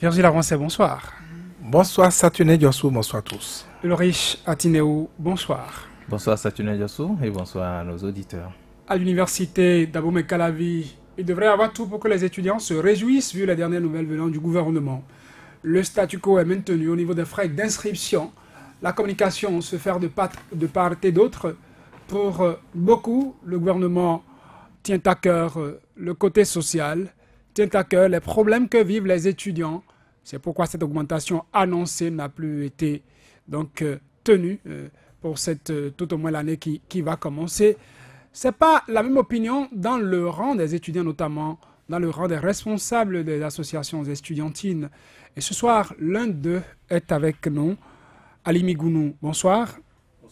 Virgile Arancet, bonsoir. Bonsoir Saturnin Diossou, bonsoir à tous. Ulrich Atinéou, bonsoir. Bonsoir Saturnin Diossou et bonsoir à nos auditeurs. À l'université d'Abomey-Calavi, il devrait y avoir tout pour que les étudiants se réjouissent vu les dernières nouvelles venant du gouvernement. Le statu quo est maintenu au niveau des frais d'inscription. La communication se fait de part et d'autre. Pour beaucoup, le gouvernement tient à cœur le côté social, tient à cœur les problèmes que vivent les étudiants. C'est pourquoi cette augmentation annoncée n'a plus été donc tenue pour tout au moins l'année qui va commencer. Ce n'est pas la même opinion dans le rang des étudiants, notamment dans le rang des responsables des associations estudiantines. Et ce soir, l'un d'eux est avec nous, Ali Migounou. Bonsoir.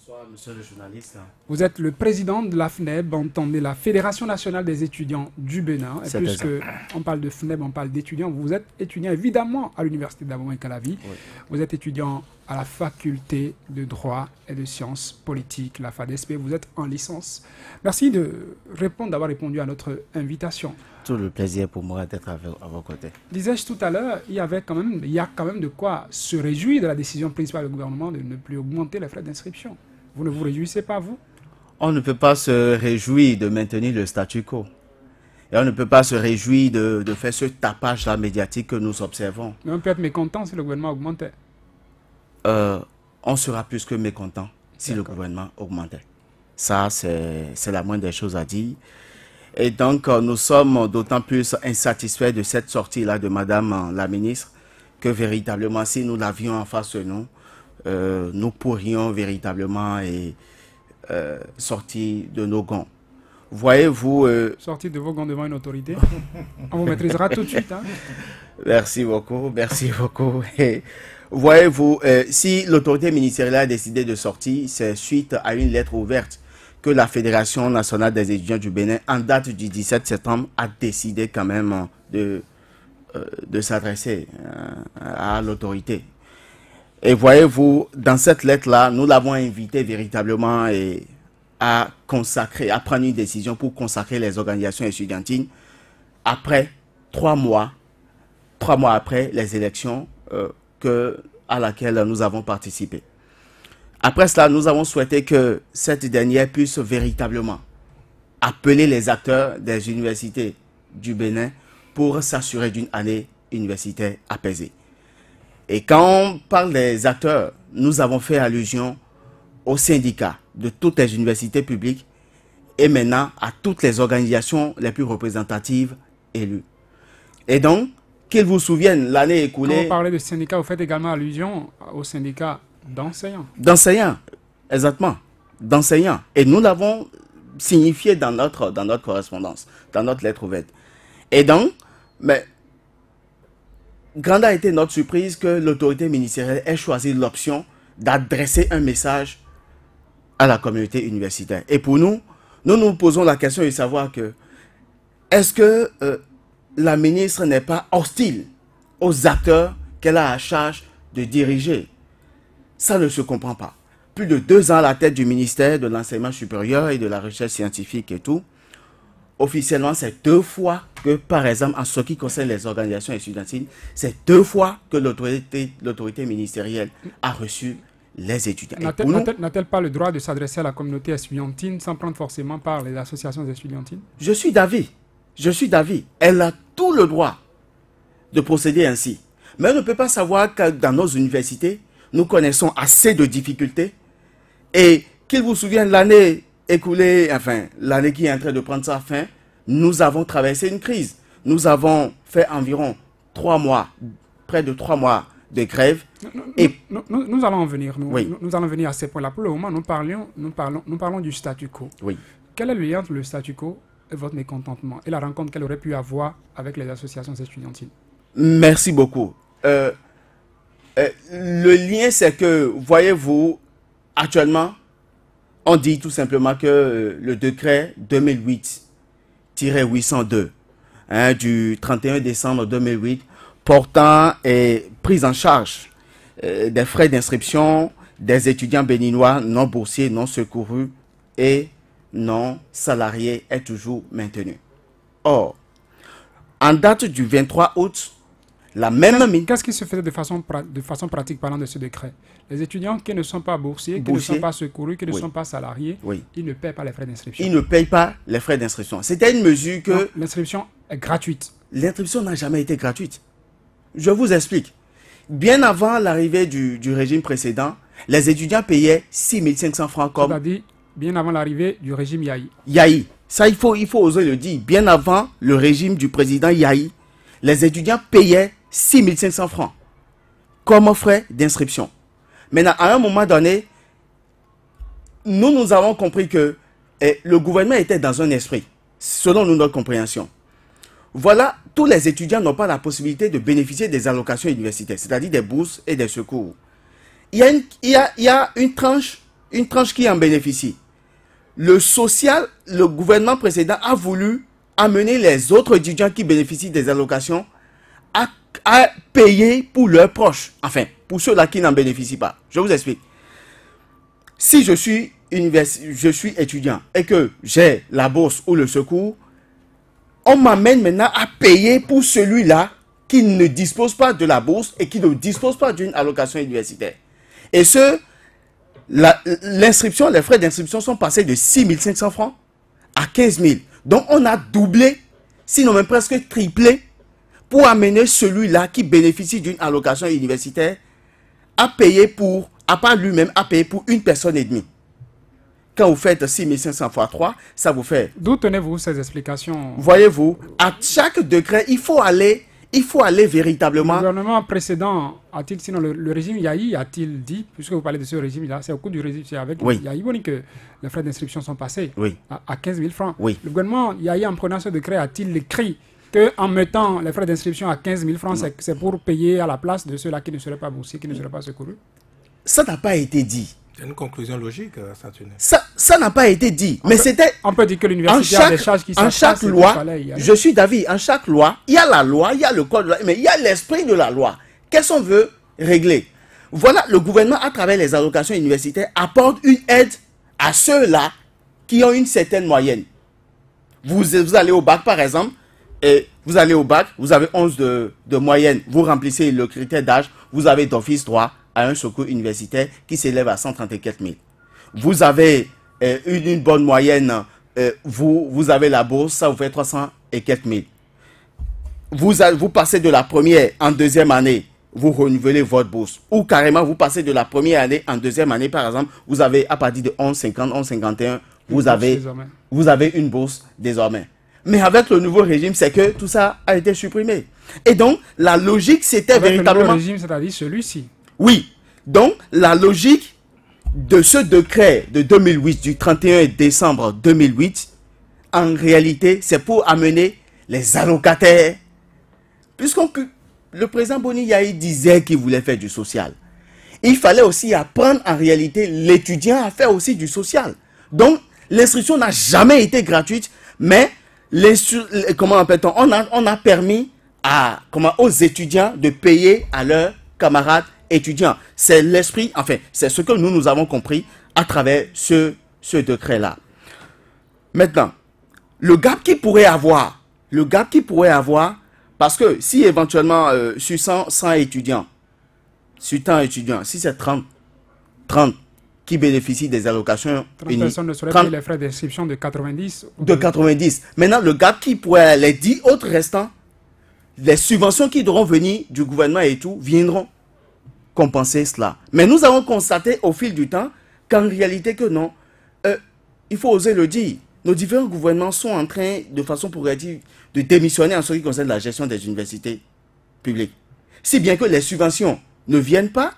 Bonsoir, monsieur le journaliste. Vous êtes le président de la FNEB, entendez la Fédération nationale des étudiants du Bénin. Et puisque on parle de FNEB, on parle d'étudiants. Vous êtes étudiant évidemment à l'université d'Abomey-Calavi. Oui. Vous êtes étudiant à la faculté de droit et de sciences politiques, la FADESP. Vous êtes en licence. Merci d'avoir répondu à notre invitation. Tout le plaisir pour moi d'être à vos côtés. Disais-je tout à l'heure, il y a quand même de quoi se réjouir de la décision prise par le gouvernement de ne plus augmenter les frais d'inscription. Vous ne vous réjouissez pas, vous? On ne peut pas se réjouir de maintenir le statu quo. Et on ne peut pas se réjouir de faire ce tapage-là médiatique que nous observons. Mais on peut être mécontent si le gouvernement augmentait. On sera plus que mécontent si le gouvernement augmentait. Ça, c'est la moindre des choses à dire. Et donc, nous sommes d'autant plus insatisfaits de cette sortie-là de Madame la ministre que véritablement, si nous l'avions en face de nous, nous pourrions véritablement sortir de nos gonds. Voyez-vous... Sortir de vos gonds devant une autorité, on vous maîtrisera tout de suite. Hein? Merci beaucoup, merci beaucoup. Voyez-vous, si l'autorité ministérielle a décidé de sortir, c'est suite à une lettre ouverte que la Fédération nationale des étudiants du Bénin, en date du 17 septembre, a décidé quand même de s'adresser à l'autorité. Et voyez-vous, dans cette lettre-là, nous l'avons invité véritablement à prendre une décision pour consacrer les organisations étudiantines après 3 mois après les élections à laquelle nous avons participé. Après cela, nous avons souhaité que cette dernière puisse véritablement appeler les acteurs des universités du Bénin pour s'assurer d'une année universitaire apaisée. Et quand on parle des acteurs, nous avons fait allusion aux syndicats de toutes les universités publiques et maintenant à toutes les organisations les plus représentatives élues. Et donc, qu'ils vous souviennent, l'année écoulée... Quand vous parlez de syndicats, vous faites également allusion aux syndicats d'enseignants. D'enseignants, exactement. D'enseignants. Et nous l'avons signifié dans notre correspondance, dans notre lettre ouverte. Et donc, mais grande a été notre surprise que l'autorité ministérielle ait choisi l'option d'adresser un message à la communauté universitaire. Et pour nous nous posons la question de savoir que est-ce que la ministre n'est pas hostile aux acteurs qu'elle a à charge de diriger? Ça ne se comprend pas. Plus de 2 ans à la tête du ministère de l'enseignement supérieur et de la recherche scientifique et tout. Officiellement, c'est 2 fois que, par exemple, en ce qui concerne les organisations étudiantines, c'est 2 fois que l'autorité ministérielle a reçu les étudiants. N'a-t-elle pas le droit de s'adresser à la communauté estudiantine sans prendre forcément par les associations estudiantines? Je suis d'avis. Elle a tout le droit de procéder ainsi. Mais on ne peut pas savoir que dans nos universités, nous connaissons assez de difficultés et qu'il vous souvienne l'année écoulée, enfin l'année qui est en train de prendre sa fin, nous avons traversé une crise. Nous avons fait environ 3 mois, près de 3 mois de grève. Nous allons en venir. Oui. Nous allons venir à ces points-là. Pour le moment, nous parlons du statu quo. Oui. Quel est le lien entre le statu quo et votre mécontentement et la rencontre qu'elle aurait pu avoir avec les associations estudiantines? Merci beaucoup. Le lien, c'est que, voyez-vous, actuellement, on dit tout simplement que le décret 2008-802 du 31 décembre 2008 portant et prise en charge des frais d'inscription des étudiants béninois non boursiers, non secourus et non salariés est toujours maintenu. Or, en date du 23 août, La même mine. Qu'est-ce qui se faisait de façon pratique parlant de ce décret? Les étudiants qui ne sont pas boursiers, qui ne sont pas secourus, qui ne sont pas salariés, ils ne paient pas les frais d'inscription. Ils ne payent pas les frais d'inscription. C'était une mesure que... L'inscription est gratuite. L'inscription n'a jamais été gratuite. Je vous explique. Bien avant l'arrivée du régime précédent, les étudiants payaient 6 500 francs comme... C'est-à-dire, bien avant l'arrivée du régime Yahi. Yahi. Ça, il faut oser le dire. Bien avant le régime du président Yahi, les étudiants payaient 6 500 francs comme frais d'inscription. Maintenant, à un moment donné, nous avons compris que le gouvernement était dans un esprit, selon notre compréhension. Voilà, tous les étudiants n'ont pas la possibilité de bénéficier des allocations universitaires, c'est-à-dire des bourses et des secours. Il y a une tranche qui en bénéficie. Le social, le gouvernement précédent a voulu amener les autres étudiants qui bénéficient des allocations à payer pour leurs proches. Enfin, pour ceux-là qui n'en bénéficient pas. Je vous explique. Si je suis étudiant et que j'ai la bourse ou le secours, on m'amène maintenant à payer pour celui-là qui ne dispose pas de la bourse et qui ne dispose pas d'une allocation universitaire. Et l'inscription, les frais d'inscription sont passés de 6 500 francs à 15 000. Donc on a doublé, sinon même presque triplé, pour amener celui-là qui bénéficie d'une allocation universitaire à payer pour, à part lui-même, à payer pour une personne et demie. Quand vous faites 6 500 fois 3, ça vous fait... D'où tenez-vous ces explications? Voyez-vous, à chaque décret, il faut aller véritablement... Le gouvernement précédent a-t-il, sinon le régime Yahi a-t-il dit, puisque vous parlez de ce régime-là, c'est au cours du régime, c'est avec Yahi Boni que les frais d'inscription sont passés à 15 000 francs. Oui. Le gouvernement Yahi, en prenant ce décret, a-t-il écrit qu'en mettant les frais d'inscription à 15 000 francs, c'est pour payer à la place de ceux-là qui ne seraient pas boursiers, qui ne seraient pas secourus? Ça n'a pas été dit. C'est une conclusion logique, ça. Ça n'a pas été dit. Mais c'était... On peut dire que l'université a des charges qui sont... En chaque loi, je suis d'avis, en chaque loi, il y a la loi, il y a le code de la loi, mais il y a l'esprit de la loi. Qu'est-ce qu'on veut régler? Voilà, le gouvernement, à travers les allocations universitaires, apporte une aide à ceux-là qui ont une certaine moyenne. Vous allez au bac, par exemple, et vous allez au bac, vous avez 11 de moyenne, vous remplissez le critère d'âge, vous avez d'office droit à un secours universitaire qui s'élève à 134 000. Vous avez une bonne moyenne, vous avez la bourse, ça vous fait 300 et quelques mille. Vous passez de la première en deuxième année, vous renouvelez votre bourse. Ou carrément, vous passez de la première année en deuxième année, par exemple, vous avez à partir de 11,50, 11,51, vous avez une bourse désormais. Mais avec le nouveau régime, c'est que tout ça a été supprimé. Et donc, la logique, c'était véritablement... Le nouveau régime, c'est-à-dire celui-ci. Oui. Donc, la logique de ce décret de 2008, du 31 décembre 2008, en réalité, c'est pour amener les allocataires. Le président Boni Yahi disait qu'il voulait faire du social. Il fallait aussi apprendre en réalité l'étudiant à faire aussi du social. Donc, l'instruction n'a jamais été gratuite, mais comment appelle-t-on, on a permis aux étudiants de payer à leurs camarades étudiants. C'est l'esprit, enfin, c'est ce que nous avons compris à travers ce décret-là. Maintenant, le gap qu'il pourrait avoir, parce que si éventuellement sur 100 étudiants, si c'est 30 qui bénéficient des allocations... 30 personnes ne seraient pas les frais d'inscription de 90. De 90. Maintenant, le gap qui pourrait, les 10 autres restants, les subventions qui devront venir du gouvernement et tout, viendront compenser cela. Mais nous avons constaté au fil du temps qu'en réalité que non, il faut oser le dire, nos différents gouvernements sont en train, de façon progressive, de démissionner en ce qui concerne la gestion des universités publiques. Si bien que les subventions ne viennent pas,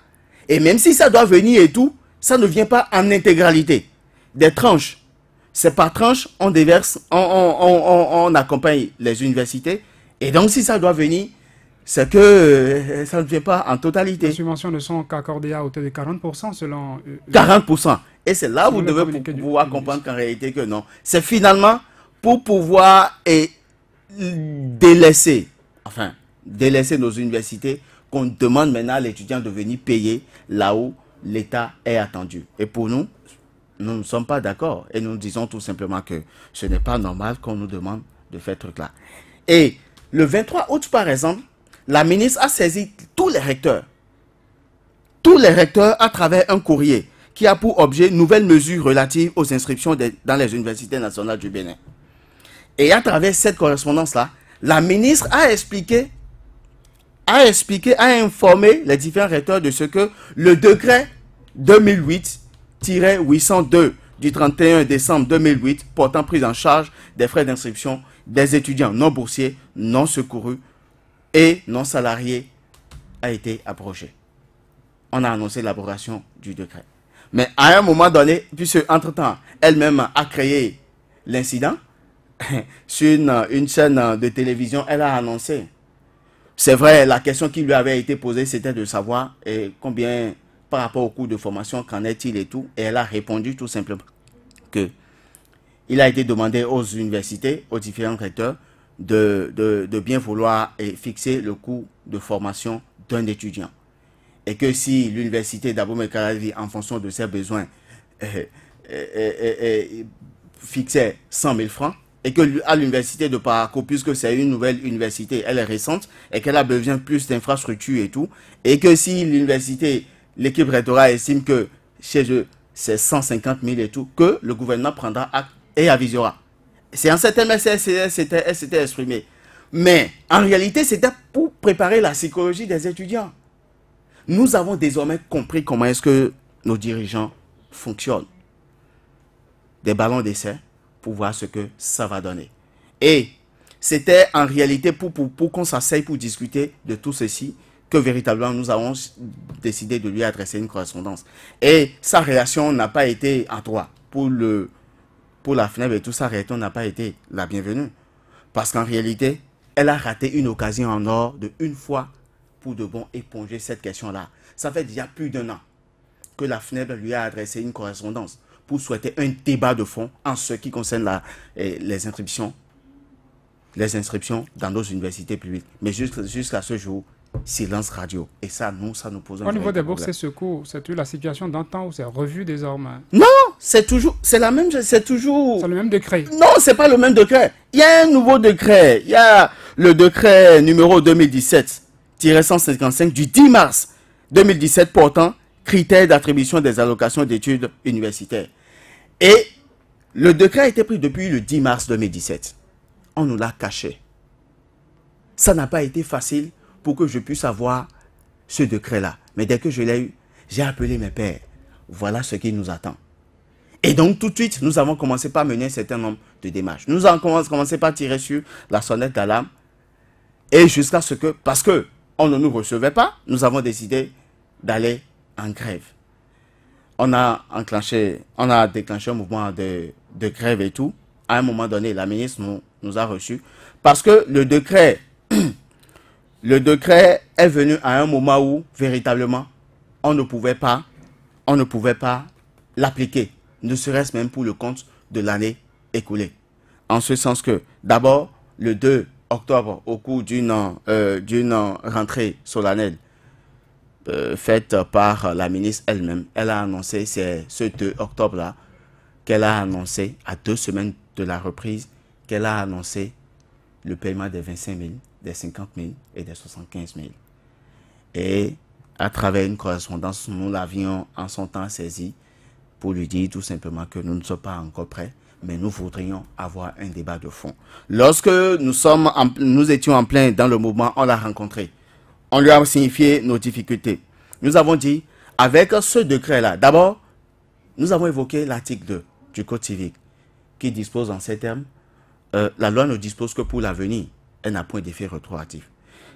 et même si ça doit venir et tout, ça ne vient pas en intégralité. Des tranches. C'est par tranche, on déverse, on accompagne les universités. Et donc, si ça doit venir, c'est que ça ne vient pas en totalité. Les subventions ne sont qu'accordées à hauteur de 40% selon... 40%. Et c'est là où vous devez pouvoir comprendre qu'en réalité que non. C'est finalement pour pouvoir délaisser nos universités qu'on demande maintenant à l'étudiant de venir payer là où l'État est attendu. Et pour nous, nous ne sommes pas d'accord. Et nous disons tout simplement que ce n'est pas normal qu'on nous demande de faire ce truc-là. Et le 23 août, par exemple, la ministre a saisi tous les recteurs à travers un courrier qui a pour objet nouvelles mesures relatives aux inscriptions dans les universités nationales du Bénin. Et à travers cette correspondance-là, la ministre a informé les différents recteurs de ce que le décret 2008-802 du 31 décembre 2008 portant prise en charge des frais d'inscription des étudiants non boursiers, non secourus et non salariés a été abrogé. On a annoncé l'abrogation du décret. Mais à un moment donné, puisque entre-temps, elle-même a créé l'incident, sur une chaîne de télévision, elle a annoncé. C'est vrai, la question qui lui avait été posée, c'était de savoir combien, par rapport au cours de formation, qu'en est-il et tout. Et elle a répondu tout simplement que il a été demandé aux universités, aux différents recteurs, de bien vouloir fixer le coût de formation d'un étudiant. Et que si l'université d'Abomey-Calavi, en fonction de ses besoins, fixait 100 000 francs, et que à l'université de Parakou, puisque c'est une nouvelle université, elle est récente, et qu'elle a besoin plus d'infrastructures et tout, et que si l'université, l'équipe rectorale estime que chez eux, c'est 150 000 et tout, que le gouvernement prendra acte et avisera. C'est en cette MSS, elle s'était exprimée. Mais en réalité, c'était pour préparer la psychologie des étudiants. Nous avons désormais compris comment est-ce que nos dirigeants fonctionnent. Des ballons d'essai pour voir ce que ça va donner. Et c'était en réalité pour qu'on s'asseye pour discuter de tout ceci que véritablement nous avons décidé de lui adresser une correspondance. Et sa réaction n'a pas été en droit. Pour la FNEB et tout, sa réaction n'a pas été la bienvenue. Parce qu'en réalité, elle a raté une occasion en or de une fois pour de bon éponger cette question-là. Ça fait déjà plus d'1 an que la FNEB lui a adressé une correspondance pour souhaiter un débat de fond en ce qui concerne les inscriptions dans nos universités publiques. Mais jusqu'à ce jour, silence radio. Et ça nous pose un problème. Au niveau des bourses et secours, c'est la situation d'antan ou c'est revu désormais? Non, c'est la même, c'est toujours... C'est le même décret? Non, c'est pas le même décret. Il y a un nouveau décret. Il y a le décret numéro 2017-155 du 10 mars 2017 portant critères d'attribution des allocations d'études universitaires. Et le décret a été pris depuis le 10 mars 2017. On nous l'a caché. Ça n'a pas été facile pour que je puisse avoir ce décret-là. Mais dès que je l'ai eu, j'ai appelé mes pairs. Voilà ce qui nous attend. Et donc, tout de suite, nous avons commencé par mener un certain nombre de démarches. Nous avons commencé par tirer sur la sonnette d'alarme. Et jusqu'à ce que, parce que on ne nous recevait pas, nous avons décidé d'aller en grève. On a déclenché un mouvement de grève et tout. À un moment donné, la ministre nous a reçus. Parce que le décret est venu à un moment où, véritablement, on ne pouvait pas l'appliquer, ne serait-ce même pour le compte de l'année écoulée. En ce sens que, d'abord, le 2 octobre, au cours d'une rentrée solennelle faite par la ministre elle-même, elle a annoncé, c'est ce 2 octobre-là, qu'elle a annoncé, à 2 semaines de la reprise, qu'elle a annoncé le paiement des 25 000, des 50 000 et des 75 000. Et à travers une correspondance, nous l'avions en son temps saisi pour lui dire tout simplement que nous ne sommes pas encore prêts, mais nous voudrions avoir un débat de fond. Lorsque nous étions en plein dans le mouvement, on l'a rencontré. On lui a signifié nos difficultés. Nous avons dit, avec ce décret-là, d'abord, nous avons évoqué l'article 2 du Code civique qui dispose en ces termes, la loi ne dispose que pour l'avenir, elle n'a point d'effet rétroactif.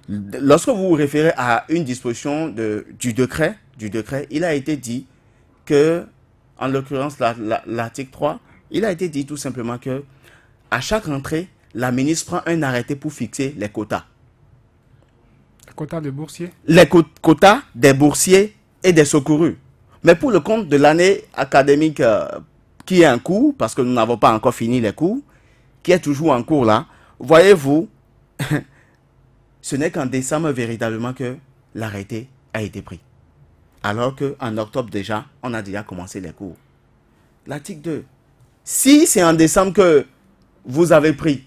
Lorsque vous vous référez à une disposition du décret, il a été dit que, en l'occurrence l'article 3, il a été dit tout simplement que à chaque rentrée, la ministre prend un arrêté pour fixer les quotas. Les quotas de boursiers? Les quotas des boursiers et des secourus. Mais pour le compte de l'année académique qui est en cours, parce que nous n'avons pas encore fini les cours, qui est toujours en cours là, voyez-vous, ce n'est qu'en décembre véritablement que l'arrêté a été pris. Alors qu'en octobre déjà, on a déjà commencé les cours. L'article 2. Si c'est en décembre que vous avez pris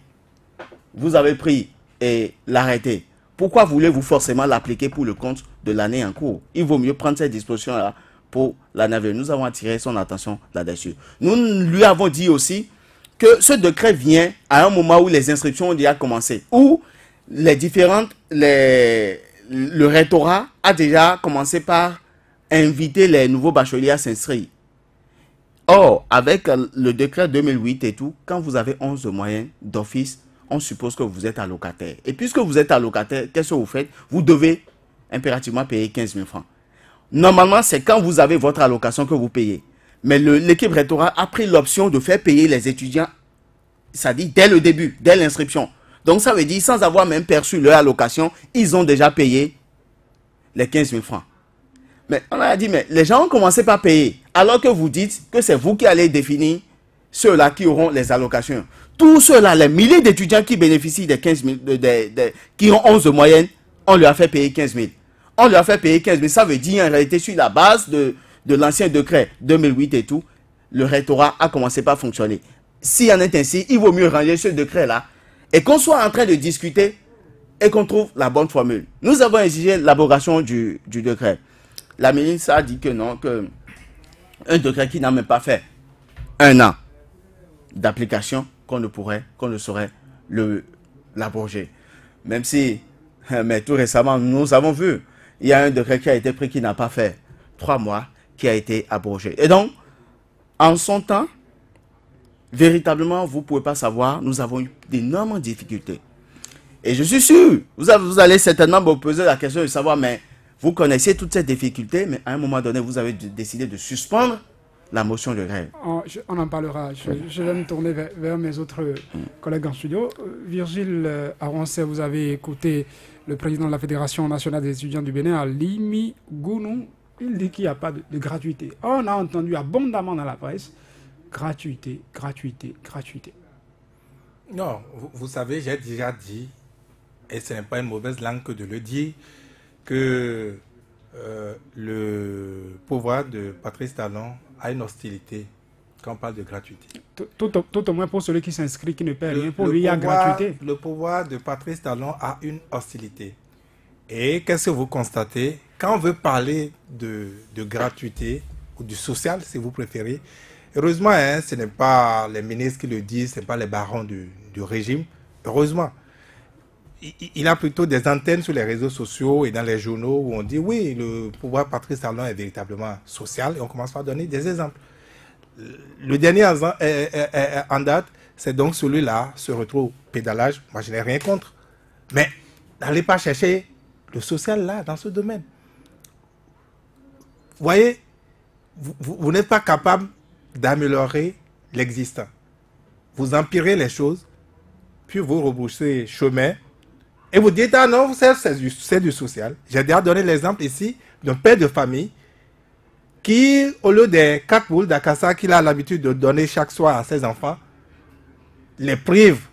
l'arrêté pourquoi voulez-vous forcément l'appliquer pour le compte de l'année en cours? Il vaut mieux prendre cette disposition-là pour l'année à venir. Nous avons attiré son attention là-dessus. Nous lui avons dit aussi que ce décret vient à un moment où les inscriptions ont déjà commencé, où le rectorat a déjà commencé par inviter les nouveaux bacheliers à s'inscrire. Or, avec le décret 2008 et tout, quand vous avez 11 de moyenne d'office, on suppose que vous êtes allocataire. Et puisque vous êtes allocataire, qu'est-ce que vous faites? Vous devez impérativement payer 15 000 francs. Normalement, c'est quand vous avez votre allocation que vous payez. Mais l'équipe rectorat a pris l'option de faire payer les étudiants, c'est-à-dire dès le début, dès l'inscription. Donc ça veut dire, sans avoir même perçu leur allocation, ils ont déjà payé les 15 000 francs. Mais on a dit, mais les gens ont commencé par payer, alors que vous dites que c'est vous qui allez définir ceux-là qui auront les allocations. Tous ceux-là, les milliers d'étudiants qui bénéficient des 15 000, qui ont 11 de moyenne, on leur a fait payer 15 000. On leur a fait payer 15 000. Ça veut dire, en réalité, sur la base de l'ancien décret 2008 et tout, le rectorat a commencé par fonctionner. S'il en est ainsi, il vaut mieux ranger ce décret-là et qu'on soit en train de discuter et qu'on trouve la bonne formule. Nous avons exigé l'abrogation du décret. La ministre a dit que non, que un décret qui n'a même pas fait un an d'application, qu'on ne saurait l'abroger. Même si, mais tout récemment, nous avons vu, il y a un décret qui a été pris qui n'a pas fait 3 mois, qui a été abrogé. Et donc, en son temps, véritablement, vous ne pouvez pas savoir, nous avons eu d'énormes difficultés. Et je suis sûr, vous allez certainement me poser la question de savoir, mais vous connaissez toutes ces difficultés, mais à un moment donné, vous avez décidé de suspendre la motion de grève. On en parlera. Je vais me tourner vers mes autres collègues en studio. Virgile Aroncet, vous avez écouté le président de la Fédération nationale des étudiants du Bénin, Alimi Gounou. Il dit qu'il n'y a pas de gratuité. On a entendu abondamment dans la presse, gratuité, gratuité, gratuité. Non, vous savez, j'ai déjà dit, et ce n'est pas une mauvaise langue que de le dire, que le pouvoir de Patrice Talon a une hostilité quand on parle de gratuité. Tout au moins pour celui qui s'inscrit, qui ne paie rien, pour lui, il y a gratuité. Le pouvoir de Patrice Talon a une hostilité. Et qu'est-ce que vous constatez? Quand on veut parler de gratuité, ou du social, si vous préférez, heureusement, hein, ce n'est pas les ministres qui le disent, ce n'est pas les barons du régime. Heureusement. Il a plutôt des antennes sur les réseaux sociaux et dans les journaux où on dit oui, le pouvoir Patrice Talon est véritablement social et on commence par donner des exemples. Le dernier en date, c'est donc celui-là, ce retour au pédalage. Moi, je n'ai rien contre. Mais n'allez pas chercher le social là, dans ce domaine. Vous voyez, vous n'êtes pas capable d'améliorer l'existant. Vous empirez les choses, puis vous rebroussez chemin. Et vous dites, ah non, c'est du social. J'ai déjà donné l'exemple ici d'un père de famille qui, au lieu des 4 boules d'Akassa qu'il a l'habitude de donner chaque soir à ses enfants, les prive.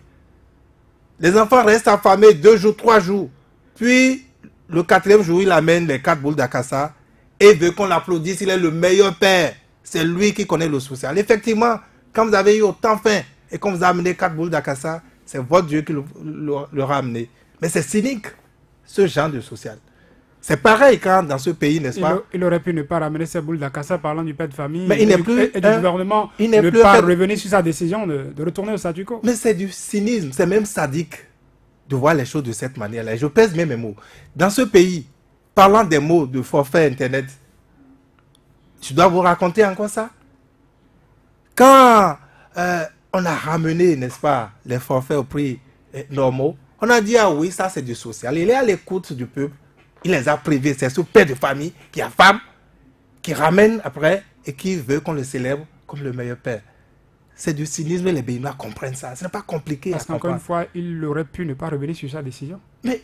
Les enfants restent affamés 2 jours, 3 jours. Puis, le 4e jour, il amène les 4 boules d'Akassa et veut qu'on l'applaudisse. Il est le meilleur père. C'est lui qui connaît le social. Effectivement, quand vous avez eu autant faim et qu'on vous a amené 4 boules d'Akassa, c'est votre Dieu qui leur a amené. Mais c'est cynique, ce genre de social. C'est pareil quand dans ce pays, n'est-ce pas? Il aurait pu ne pas ramener ces boules d'Akassa parlant du père de famille. Mais il n'est plus et du gouvernement ne pas revenir sur sa décision de retourner au statu quo. Mais c'est du cynisme, c'est même sadique de voir les choses de cette manière-là. Je pèse bien mes mots. Dans ce pays, parlant des mots de forfait Internet, je dois vous raconter encore ça? Quand on a ramené, n'est-ce pas, les forfaits au prix normaux, on a dit, ah oui, ça c'est du social. Il est à l'écoute du peuple. Il les a privés. C'est ce père de famille qui a femme, qui ramène après et qui veut qu'on le célèbre comme le meilleur père. C'est du cynisme et les Béninois comprennent ça. Ce n'est pas compliqué. Parce qu'encore une fois, il aurait pu ne pas revenir sur sa décision. Mais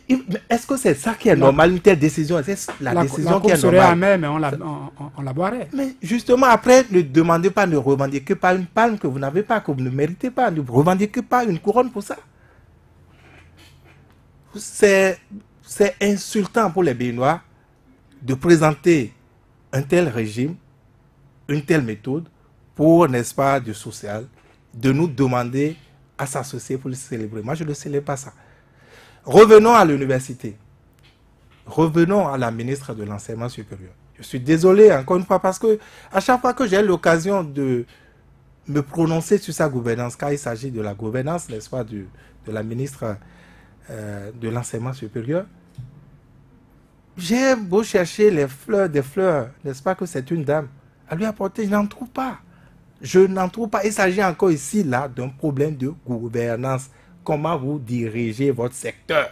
est-ce que c'est ça qui est normal, une telle décision? C'est la décision qui est normale. Serait amère, mais on la boirait. Mais justement, après, ne demandez pas, ne revendiquez pas une palme que vous n'avez pas, que vous ne méritez pas. Ne revendiquez pas une couronne pour ça. C'est insultant pour les Béninois de présenter un tel régime, une telle méthode pour, n'est-ce pas, du social, de nous demander à s'associer pour le célébrer. Moi, je ne célèbre pas ça. Revenons à l'université. revenons à la ministre de l'Enseignement supérieur. Je suis désolé encore une fois parce que à chaque fois que j'ai l'occasion de me prononcer sur sa gouvernance, quand il s'agit de la gouvernance, n'est-ce pas, de la ministre de l'Enseignement supérieur, j'ai beau chercher les fleurs des fleurs, n'est-ce pas que c'est une dame, à lui apporter, je n'en trouve pas. Je n'en trouve pas. Il s'agit encore ici, là, d'un problème de gouvernance. Comment vous dirigez votre secteur?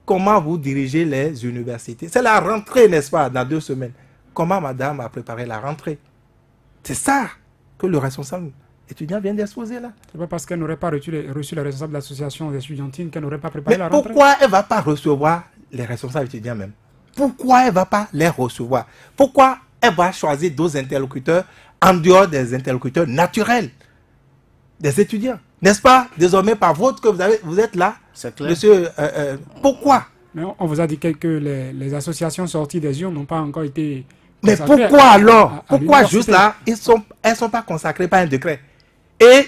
Comment vous dirigez les universités? C'est la rentrée, n'est-ce pas, dans 2 semaines. Comment madame a préparé la rentrée? C'est ça que le responsable étudiant vient d'exposer là. C'est pas parce qu'elle n'aurait pas reçu les responsables de l'association étudiantine qu'elle n'aurait pas préparé la Mais rentrée. pourquoi elle ne va pas recevoir les responsables étudiants même? Pourquoi elle ne va pas les recevoir? Pourquoi elle va choisir d'autres interlocuteurs en dehors des interlocuteurs naturels des étudiants? N'est-ce pas désormais par vote que vous êtes là? C'est clair. Monsieur, pourquoi? Mais on vous a dit que les associations sorties des urnes n'ont pas encore été... Mais consacrées pourquoi alors? Pourquoi l'université. juste là, elles ne sont pas consacrées par un décret? Et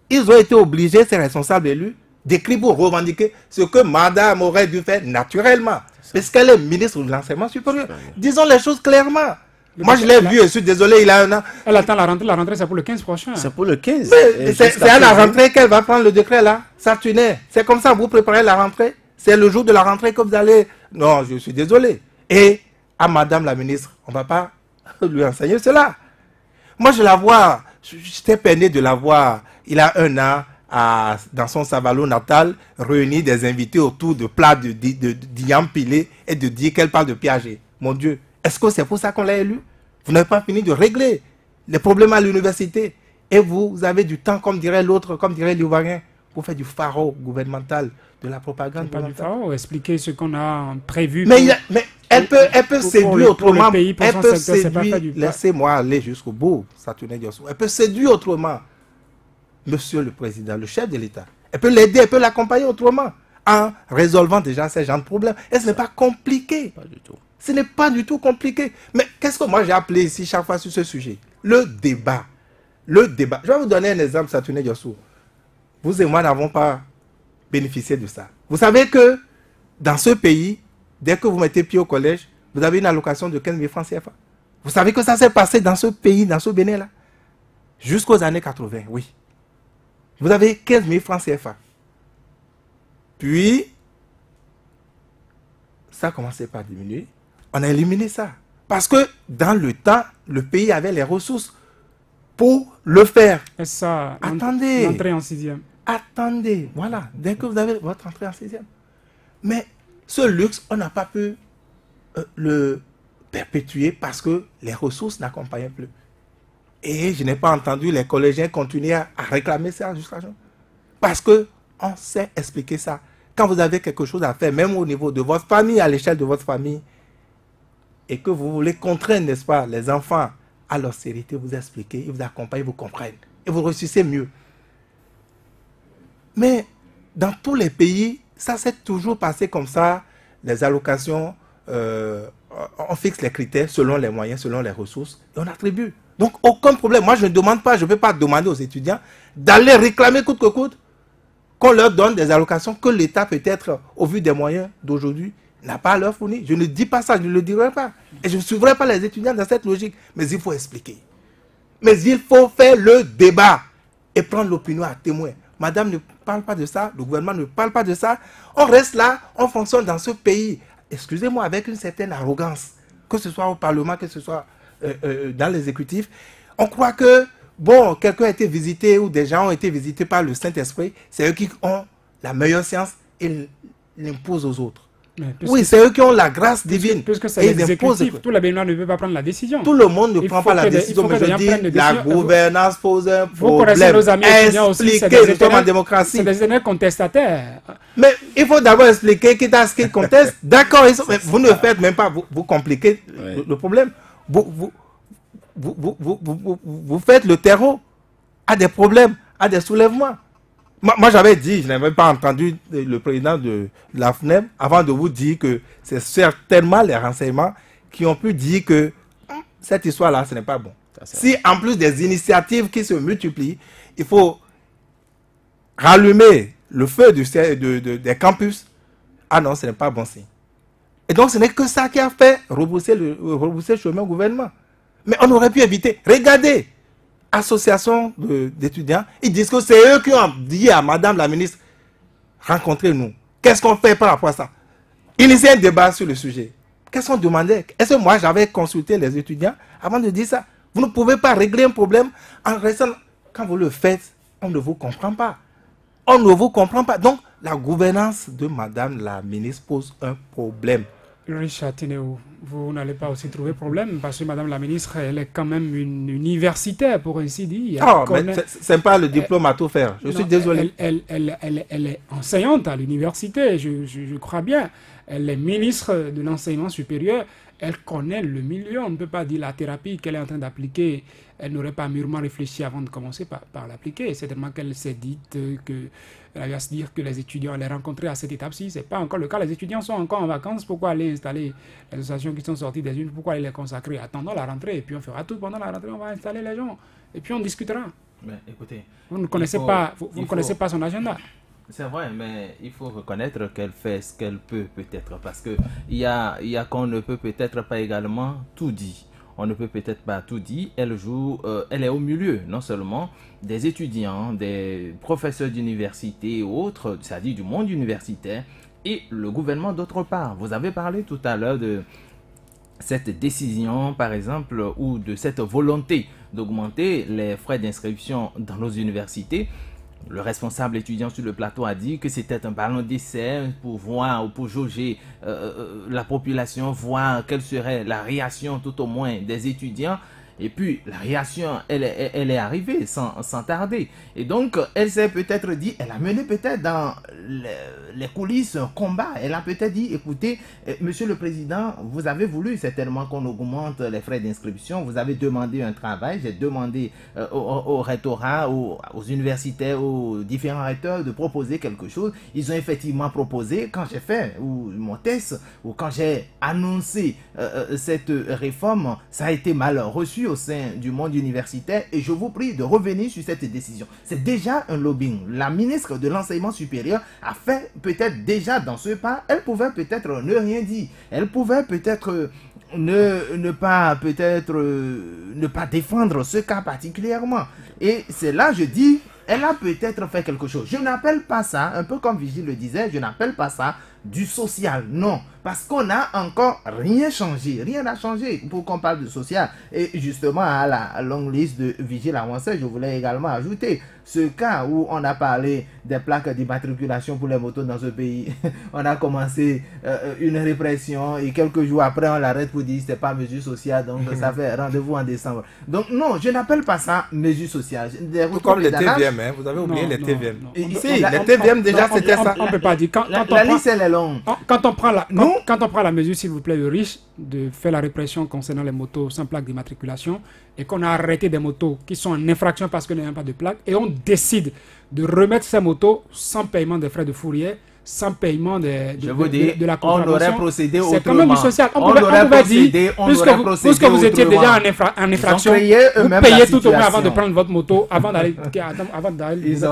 ils ont été obligés, ces responsables élus, d'écrire pour revendiquer ce que madame aurait dû faire naturellement. Parce qu'elle est ministre de l'Enseignement supérieur. Disons les choses clairement. Moi, je l'ai vu, je suis désolé, il a un an. Elle attend la rentrée. La rentrée, c'est pour le 15 prochain. C'est pour le 15. C'est à la rentrée qu'elle va prendre le décret là. Ça tenait. C'est comme ça, vous préparez la rentrée. C'est le jour de la rentrée que vous allez... Non, je suis désolé. Et à madame la ministre, on ne va pas lui enseigner cela. Moi, je la vois, j'étais peiné de la voir. Il a un an, dans son Savalo natal, réunir des invités autour de plats de d'yam pilé et de dire qu'elle parle de Piaget. Mon Dieu, est-ce que c'est pour ça qu'on l'a élu? Vous n'avez pas fini de régler les problèmes à l'université. Et vous avez du temps, comme dirait l'autre, comme dirait l'Ivoirien, pour faire du pharo gouvernemental, de la propagande Pas du gouvernementale. pharo, expliquer ce qu'on a prévu. Mais elle peut séduire autrement. Pays, pour Elle son peut secteur, c'est pas fait séduire. du- Laissez-moi aller jusqu'au bout, Saturnin Diosso. Elle peut séduire autrement. Monsieur le Président, le chef de l'État. Elle peut l'aider, elle peut l'accompagner autrement. En résolvant déjà ces genres de problèmes. Et ce n'est pas compliqué. Pas du tout. Ce n'est pas du tout compliqué. Mais qu'est-ce que moi j'ai appelé ici chaque fois sur ce sujet? Le débat. Le débat. Je vais vous donner un exemple, Saturnin Diosso. Vous et moi n'avons pas bénéficié de ça. Vous savez que dans ce pays, dès que vous mettez pied au collège, vous avez une allocation de 15 000 francs CFA. Vous savez que ça s'est passé dans ce pays, dans ce Bénin-là. Jusqu'aux années 80, oui. Vous avez 15 000 francs CFA. Puis, ça a commencé par diminuer. On a éliminé ça. Parce que dans le temps, le pays avait les ressources pour le faire. Et ça, Attendez. l'entrée en 6e. Attendez, voilà, dès que vous avez votre entrée en 6e. Mais ce luxe, on n'a pas pu le perpétuer parce que les ressources n'accompagnaient plus. Et je n'ai pas entendu les collégiens continuer à réclamer ça jusqu'à aujourd'hui. Parce qu'on sait expliquer ça. Quand vous avez quelque chose à faire, même au niveau de votre famille, à l'échelle de votre famille, et que vous voulez contraindre, n'est-ce pas, les enfants à l'austérité, vous expliquez, ils vous accompagnent, ils vous comprennent. Et vous réussissez mieux. Mais dans tous les pays, ça s'est toujours passé comme ça. Les allocations, on fixe les critères selon les moyens, selon les ressources, et on attribue. Donc, aucun problème. Moi, je ne demande pas, je ne peux pas demander aux étudiants d'aller réclamer coûte que coûte qu'on leur donne des allocations que l'État, peut-être, au vu des moyens d'aujourd'hui, n'a pas à leur fournir. Je ne dis pas ça, je ne le dirai pas. Et je ne suivrai pas les étudiants dans cette logique. Mais il faut expliquer. Mais il faut faire le débat et prendre l'opinion à témoin. Madame ne parle pas de ça, le gouvernement ne parle pas de ça. On reste là, on fonctionne dans ce pays, excusez-moi, avec une certaine arrogance, que ce soit au Parlement, que ce soit dans l'exécutif. On croit que, bon, quelqu'un a été visité ou des gens ont été visités par le Saint-Esprit, c'est eux qui ont la meilleure science et l'imposent aux autres. Oui, c'est eux qui ont la grâce divine. Puisque c'est l'exécutif, tout le Béninois ne peut pas prendre la décision. Tout le monde ne prend pas la décision, mais je dis, la gouvernance pose un problème. Vous connaissez nos amis étudiants aussi, nous sommes en démocratie. C'est des étudiants contestataires. Mais il faut d'abord expliquer quitte à ce qu'ils contestent. D'accord, vous ne faites même pas, vous compliquez le problème. Vous faites le terreau à des problèmes, à des soulèvements. Moi, j'avais dit, je n'avais pas entendu le président de la FNEM avant de vous dire que c'est certainement les renseignements qui ont pu dire que cette histoire-là, ce n'est pas bon. Si en plus des initiatives qui se multiplient, il faut rallumer le feu des campus, ah non, ce n'est pas bon signe. Et donc, ce n'est que ça qui a fait repousser le chemin au gouvernement. Mais on aurait pu éviter. Regardez, association d'étudiants, ils disent que c'est eux qui ont dit à Madame la ministre, rencontrez-nous. Qu'est-ce qu'on fait par rapport à ça? Initier un débat sur le sujet. Qu'est-ce qu'on demandait? Est-ce que moi, j'avais consulté les étudiants avant de dire ça? Vous ne pouvez pas régler un problème en restant... Quand vous le faites, on ne vous comprend pas. On ne vous comprend pas. Donc, la gouvernance de Madame la ministre pose un problème. Richard Tineo, vous n'allez pas aussi trouver problème parce que Madame la ministre, elle est quand même une universitaire, pour ainsi dire. Ah, mais c'est pas le diplôme à tout faire. Je suis désolé. Elle est enseignante à l'université, je crois bien. Elle est ministre de l'enseignement supérieur. Elle connaît le milieu. On ne peut pas dire la thérapie qu'elle est en train d'appliquer. Elle n'aurait pas mûrement réfléchi avant de commencer par l'appliquer. C'est tellement qu'elle s'est dite qu'elle va se dire que les étudiants allaient rencontrer à cette étape-ci. Ce n'est pas encore le cas. Les étudiants sont encore en vacances. Pourquoi aller installer les associations qui sont sorties des unes? Pourquoi aller les consacrer? Attendons la rentrée et puis on fera tout pendant la rentrée. On va installer les gens et puis on discutera. Mais écoutez, vous ne connaissez pas son agenda. C'est vrai, mais il faut reconnaître qu'elle fait ce qu'elle peut peut-être, parce que il y a qu'on ne peut peut-être pas également tout dire. On ne peut peut-être pas tout dire. Elle joue, elle est au milieu, non seulement des étudiants, des professeurs d'université et autres, c'est-à-dire du monde universitaire, et le gouvernement d'autre part. Vous avez parlé tout à l'heure de cette décision, par exemple, ou de cette volonté d'augmenter les frais d'inscription dans nos universités. Le responsable étudiant sur le plateau a dit que c'était un ballon d'essai pour voir ou pour jauger la population, voir quelle serait la réaction tout au moins des étudiants. Et puis la réaction, elle est arrivée sans tarder. Et donc, elle s'est peut-être dit, elle a mené peut-être dans les coulisses un combat. Elle a peut-être dit, écoutez, Monsieur le Président, vous avez voulu certainement qu'on augmente les frais d'inscription. Vous avez demandé un travail. J'ai demandé au rectorat, aux universitaires, aux différents recteurs de proposer quelque chose. Ils ont effectivement proposé. Quand j'ai fait mon test, ou quand j'ai annoncé cette réforme, ça a été mal reçu au sein du monde universitaire, et je vous prie de revenir sur cette décision. C'est déjà un lobbying. La ministre de l'enseignement supérieur a fait peut-être déjà dans ce pas. Elle pouvait peut-être ne rien dire. Elle pouvait peut-être ne pas défendre ce cas particulièrement. Et c'est là, je dis, elle a peut-être fait quelque chose. Je n'appelle pas ça, un peu comme Vigile le disait, je n'appelle pas ça du social. Non, parce qu'on n'a encore rien changé. Rien n'a changé pour qu'on parle de social. Et justement, à la longue liste de Vigile avancée, je voulais également ajouter ce cas où on a parlé des plaques d'immatriculation pour les motos dans ce pays. On a commencé une répression et quelques jours après, on l'arrête pour dire que ce n'est pas mesure sociale. Donc, ça fait rendez-vous en décembre. Donc, non, je n'appelle pas ça mesure sociale. Tout comme les TVM, hein, vous avez oublié les TVM. Ici, les TVM, déjà, c'était ça. On ne peut pas dire. La liste, elle est longue. Quand on prend la mesure, s'il vous plaît, de riche, de faire la répression concernant les motos sans plaque d'immatriculation, et qu'on a arrêté des motos qui sont en infraction parce qu'elles n'ont pas de plaque, et on décide de remettre ces motos sans paiement des frais de fourrière, sans paiement de la contravention. On aurait procédé autrement. C'est quand même du social. On pouvait dire, puisque vous étiez déjà en infraction, vous payez tout au moins avant de prendre votre moto, avant d'aller... Ils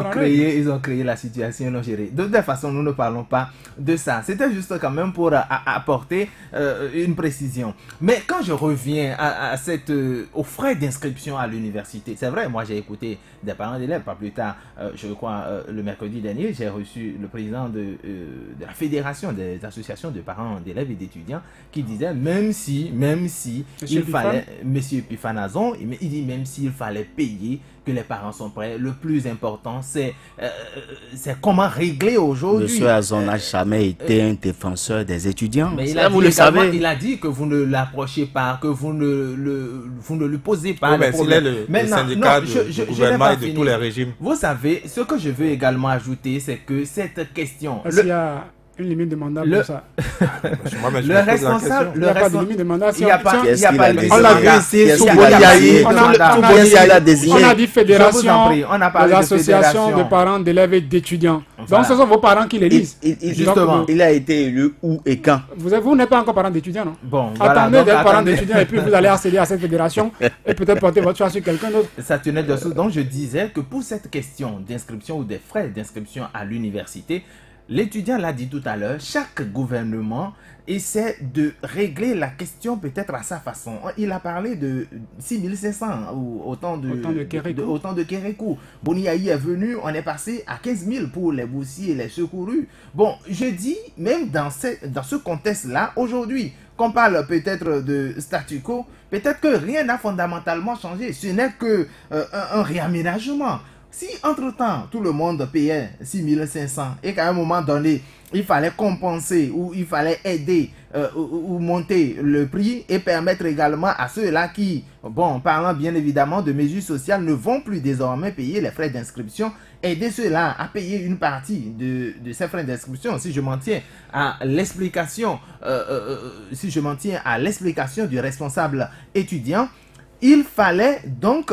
ont créé la situation non gérée. De toute façon, nous ne parlons pas de ça. C'était juste quand même pour apporter une précision. Mais quand je reviens aux frais d'inscription à l'université, c'est vrai, moi j'ai écouté des parents d'élèves, pas plus tard, je crois, le mercredi dernier, j'ai reçu le président de la fédération des associations de parents d'élèves et d'étudiants qui disait même si il fallait, Monsieur Pifanazon, il dit même s'il fallait payer, que les parents sont prêts, le plus important c'est comment régler aujourd'hui. Monsieur Azon n'a jamais été un défenseur des étudiants. Mais vous le savez. Il a dit que vous ne l'approchez pas, que vous ne lui posez pas le problème. Mais le syndicat du gouvernement et de tous les régimes. Vous savez, ce que je veux également ajouter, c'est que cette question... Il y a une limite de mandat pour ça. Le responsable... Il n'y a pas de limite de mandat. Il n'y a pas de limite. On l'a vu ici, on a dit fédération, des associations de parents d'élèves et d'étudiants. Donc ce sont vos parents qui les lisent. Justement, il a été élu où et quand? Vous n'êtes pas encore parent d'étudiants, non? Bon, attendez d'être parent d'étudiants et puis vous allez accéder à cette fédération et peut-être porter votre choix sur quelqu'un d'autre. Donc je disais que pour cette question d'inscription ou des frais d'inscription à l'université, l'étudiant l'a dit tout à l'heure, chaque gouvernement essaie de régler la question peut-être à sa façon. Il a parlé de 6500 ou autant de Kérékou. Boniaï est venu, on est passé à 15 000 pour les boursiers et les secourus. Bon, je dis, même dans ce contexte-là, aujourd'hui, qu'on parle peut-être de statu quo, peut-être que rien n'a fondamentalement changé. Ce n'est que un réaménagement. Si entre-temps, tout le monde payait 6500 et qu'à un moment donné, il fallait compenser ou il fallait aider ou monter le prix et permettre également à ceux-là qui, bon, parlant bien évidemment de mesures sociales, ne vont plus désormais payer les frais d'inscription, aider ceux-là à payer une partie de ces frais d'inscription. Si je m'en tiens à l'explication, du responsable étudiant, il fallait donc,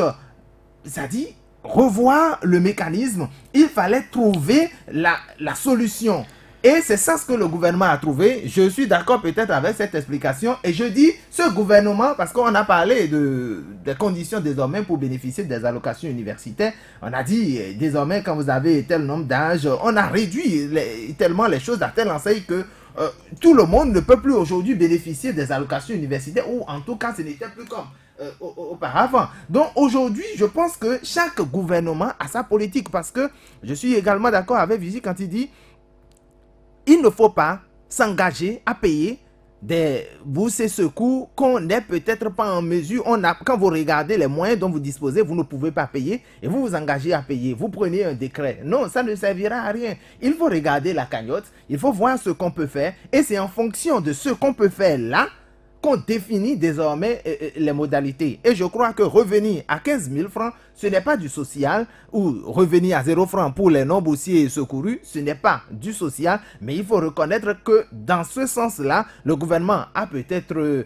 ça dit, revoir le mécanisme, il fallait trouver la solution. Et c'est ça ce que le gouvernement a trouvé. Je suis d'accord peut-être avec cette explication. Et je dis, ce gouvernement, parce qu'on a parlé des conditions désormais pour bénéficier des allocations universitaires. On a dit, désormais, quand vous avez tel nombre d'âge, on a réduit tellement les choses à telle enseigne que tout le monde ne peut plus aujourd'hui bénéficier des allocations universitaires, ou en tout cas, ce n'était plus comme auparavant. Donc aujourd'hui, je pense que chaque gouvernement a sa politique, parce que je suis également d'accord avec Vigie quand il dit il ne faut pas s'engager à payer des bourses et secours qu'on n'est peut-être pas en mesure. Quand vous regardez les moyens dont vous disposez, vous ne pouvez pas payer et vous vous engagez à payer. Vous prenez un décret. Non, ça ne servira à rien. Il faut regarder la cagnotte, il faut voir ce qu'on peut faire, et c'est en fonction de ce qu'on peut faire là qu'on définit désormais les modalités. Et je crois que revenir à 15 000 francs, ce n'est pas du social, ou revenir à 0 francs pour les non-boursiers et secourus, ce n'est pas du social, mais il faut reconnaître que dans ce sens-là, le gouvernement a peut-être,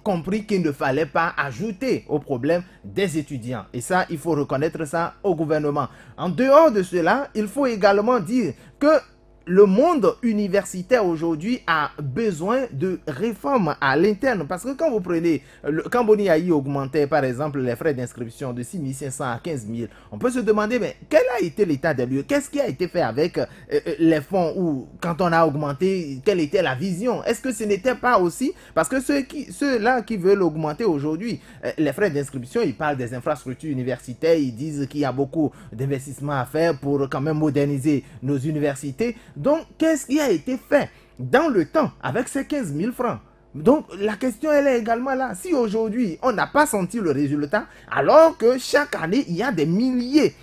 compris qu'il ne fallait pas ajouter au problème des étudiants. Et ça, il faut reconnaître ça au gouvernement. En dehors de cela, il faut également dire que le monde universitaire aujourd'hui a besoin de réformes à l'interne, parce que quand vous prenez, quand Boniaï augmentait par exemple les frais d'inscription de 6 500 à 15 000, on peut se demander, mais quel a été l'état des lieux? Qu'est-ce qui a été fait avec les fonds, ou quand on a augmenté, quelle était la vision? Est-ce que ce n'était pas aussi, parce que ceux-là qui veulent augmenter aujourd'hui les frais d'inscription, ils parlent des infrastructures universitaires, ils disent qu'il y a beaucoup d'investissements à faire pour quand même moderniser nos universités. Donc, qu'est-ce qui a été fait dans le temps avec ces 15 000 francs? Donc, la question, elle est également là. Si aujourd'hui, on n'a pas senti le résultat, alors que chaque année, il y a des milliers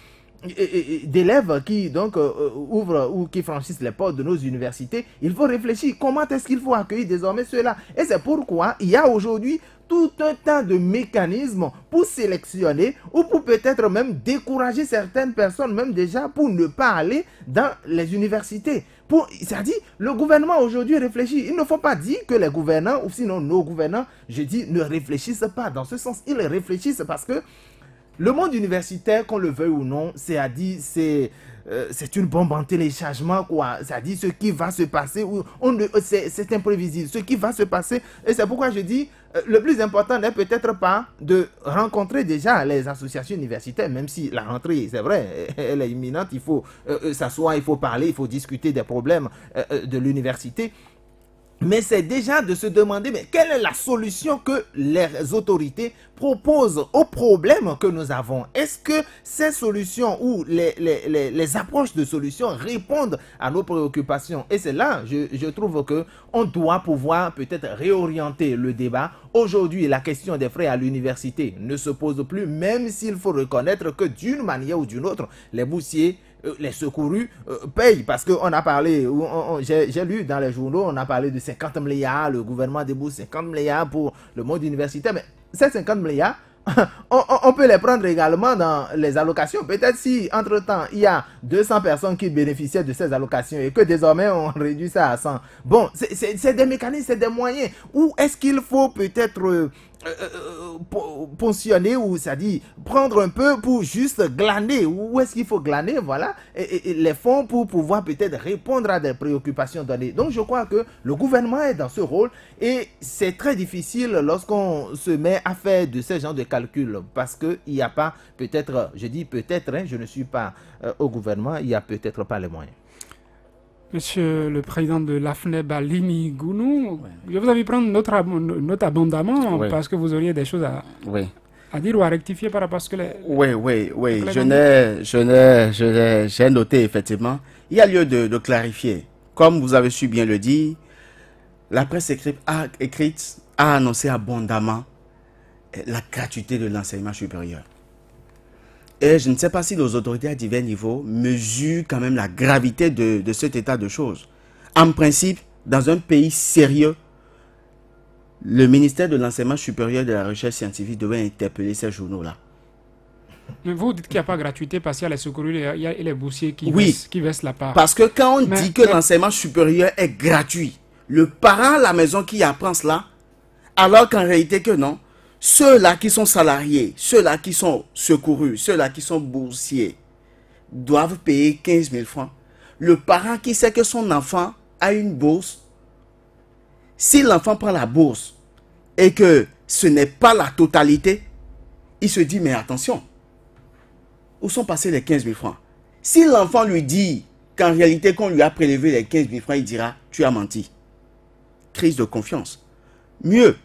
d'élèves qui donc ouvrent ou qui franchissent les portes de nos universités, il faut réfléchir comment est-ce qu'il faut accueillir désormais ceux-là. Et c'est pourquoi il y a aujourd'hui tout un tas de mécanismes pour sélectionner ou pour peut-être même décourager certaines personnes, même déjà pour ne pas aller dans les universités. C'est-à-dire, le gouvernement aujourd'hui réfléchit. Il ne faut pas dire que les gouvernants, ou sinon nos gouvernants, je dis, ne réfléchissent pas dans ce sens. Ils réfléchissent parce que le monde universitaire, qu'on le veuille ou non, c'est une bombe en téléchargement, quoi. C'est-à-dire ce qui va se passer, c'est imprévisible, ce qui va se passer. Et c'est pourquoi je dis, le plus important n'est peut-être pas de rencontrer déjà les associations universitaires, même si la rentrée, c'est vrai, elle est imminente, il faut s'asseoir, il faut parler, il faut discuter des problèmes de l'université. Mais c'est déjà de se demander, mais quelle est la solution que les autorités proposent aux problèmes que nous avons? Est-ce que ces solutions ou les approches de solutions répondent à nos préoccupations? Et c'est là, je trouve qu'on doit pouvoir peut-être réorienter le débat. Aujourd'hui, la question des frais à l'université ne se pose plus, même s'il faut reconnaître que d'une manière ou d'une autre, les boursiers, les secourus payent, parce qu'on a parlé, j'ai lu dans les journaux, on a parlé de 50 milliards, le gouvernement débourse 50 milliards pour le monde universitaire, mais ces 50 milliards, on peut les prendre également dans les allocations. Peut-être si, entre-temps, il y a 200 personnes qui bénéficiaient de ces allocations et que désormais, on réduit ça à 100. Bon, c'est des mécanismes, c'est des moyens. Ou est-ce qu'il faut peut-être pensionner, ou c'est-à-dire prendre un peu pour juste glaner? Où est-ce qu'il faut glaner, voilà, et les fonds pour pouvoir peut-être répondre à des préoccupations données. Donc, je crois que le gouvernement est dans ce rôle et c'est très difficile lorsqu'on se met à faire de ce genre de calculs, parce qu'il n'y a pas, peut-être, je dis peut-être, je ne suis pas au gouvernement, il n'y a peut-être pas les moyens. Monsieur le président de l'AFNEB, Alini Gounou, je vous avais prendre notre abondamment parce que vous auriez des choses à dire ou à rectifier par rapport à ce que les... Oui. J'ai noté effectivement. Il y a lieu de clarifier. Comme vous avez su bien le dire, la presse écrite a annoncé abondamment la gratuité de l'enseignement supérieur. Et je ne sais pas si nos autorités à divers niveaux mesurent quand même la gravité de cet état de choses. En principe, dans un pays sérieux, le ministère de l'Enseignement supérieur et de la Recherche scientifique devait interpeller ces journaux-là. Mais vous dites qu'il n'y a pas de gratuité parce qu'il y a les secourus et les boursiers qui versent la part. Parce que quand on dit que l'enseignement supérieur est gratuit, le parent à la maison qui apprend cela, alors qu'en réalité que non, ceux-là qui sont salariés, ceux-là qui sont secourus, ceux-là qui sont boursiers, doivent payer 15 000 francs. Le parent qui sait que son enfant a une bourse, si l'enfant prend la bourse et que ce n'est pas la totalité, il se dit, mais attention, où sont passés les 15 000 francs? Si l'enfant lui dit qu'en réalité, qu'on lui a prélevé les 15 000 francs, il dira, tu as menti. Crise de confiance. Mieux,